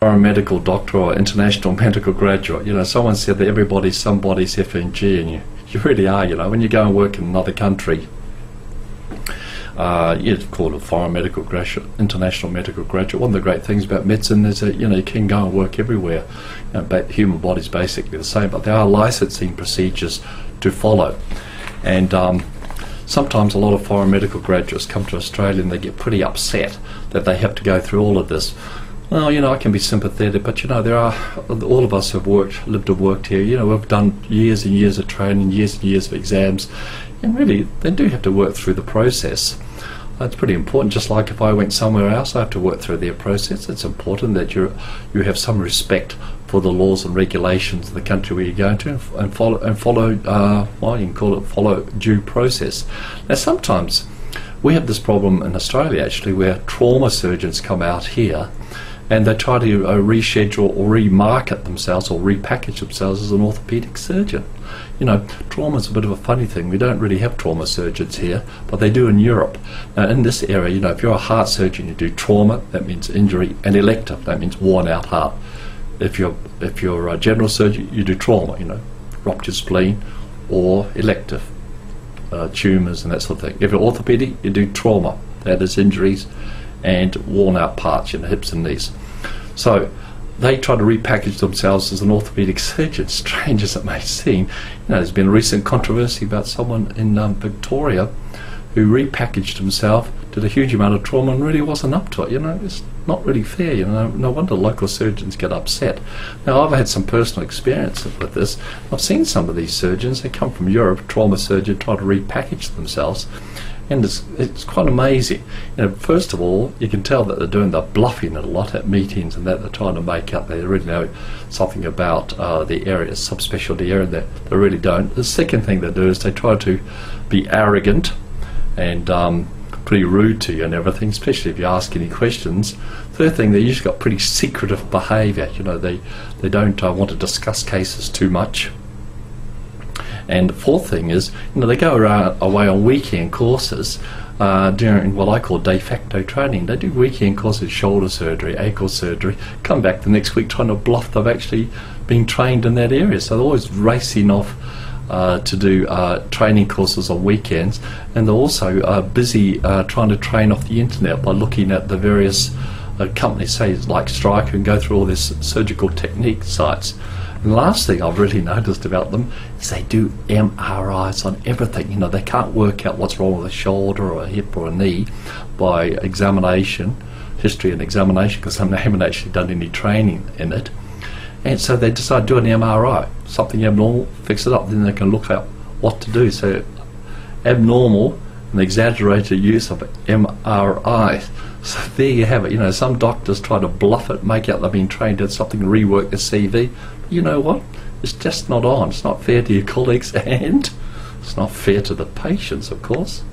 a medical doctor or international medical graduate. You know, someone said that everybody's somebody's FMG, and you really are. You know, when you go and work in another country, you'd call it a foreign medical graduate, international medical graduate. One of the great things about medicine is that, you know, you can go and work everywhere. You know, human body's basically the same, but there are licensing procedures to follow. And sometimes a lot of foreign medical graduates come to Australia and they get pretty upset that they have to go through all of this. Well, you know, I can be sympathetic, but, you know, all of us have lived and worked here. You know, we've done years and years of training, years and years of exams, and really, they do have to work through the process. That's pretty important. Just like if I went somewhere else, I have to work through their process. It's important that you have some respect for the laws and regulations of the country where you're going to, and follow well, you can call it follow due process. Now, sometimes we have this problem in Australia, actually, where trauma surgeons come out here and they try to reschedule or remarket themselves or repackage themselves as an orthopaedic surgeon. You know, trauma's a bit of a funny thing. We don't really have trauma surgeons here, but they do in Europe. Now, in this area, you know, if you're a heart surgeon, you do trauma, that means injury, and elective, that means worn out heart. If you're a general surgeon, you do trauma, you know, ruptured spleen, or elective, tumours and that sort of thing. If you're orthopaedic, you do trauma, that is injuries and worn out parts, you know, hips and knees. So they try to repackage themselves as an orthopaedic surgeon, strange as it may seem. You know, there's been a recent controversy about someone in Victoria who repackaged himself, did a huge amount of trauma, and really wasn't up to it. You know, it's not really fair. You know, no wonder local surgeons get upset. Now, I've had some personal experience with this. I've seen some of these surgeons. They come from Europe, trauma surgeon, try to repackage themselves, and it's quite amazing. You know, first of all, you can tell that they're bluffing it a lot at meetings, and that they're trying to make up they really know something about the area, subspecialty area, that they really don't. The second thing they do is they try to be arrogant and pretty rude to you and everything, especially if you ask any questions. Third thing, they usually got pretty secretive behaviour. You know, they don't want to discuss cases too much. And the fourth thing is, you know, they go away on weekend courses during what I call de facto training. They do weekend courses, shoulder surgery, ankle surgery, come back the next week trying to bluff they've actually been trained in that area. So they're always racing off to do training courses on weekends, and they're also busy trying to train off the internet by looking at the various companies, say like Stryker, and go through all this surgical technique sites. And the last thing I've really noticed about them is they do MRIs on everything. You know, they can't work out what's wrong with a shoulder or a hip or a knee by examination, history and examination, because they haven't actually done any training in it. And so they decide to do an MRI, something abnormal, fix it up, then they can look at what to do. So abnormal and exaggerated use of MRI. So there you have it. You know, some doctors try to bluff it, make out they've been trained at something, rework the CV. But you know what? It's just not on. It's not fair to your colleagues, and it's not fair to the patients, of course.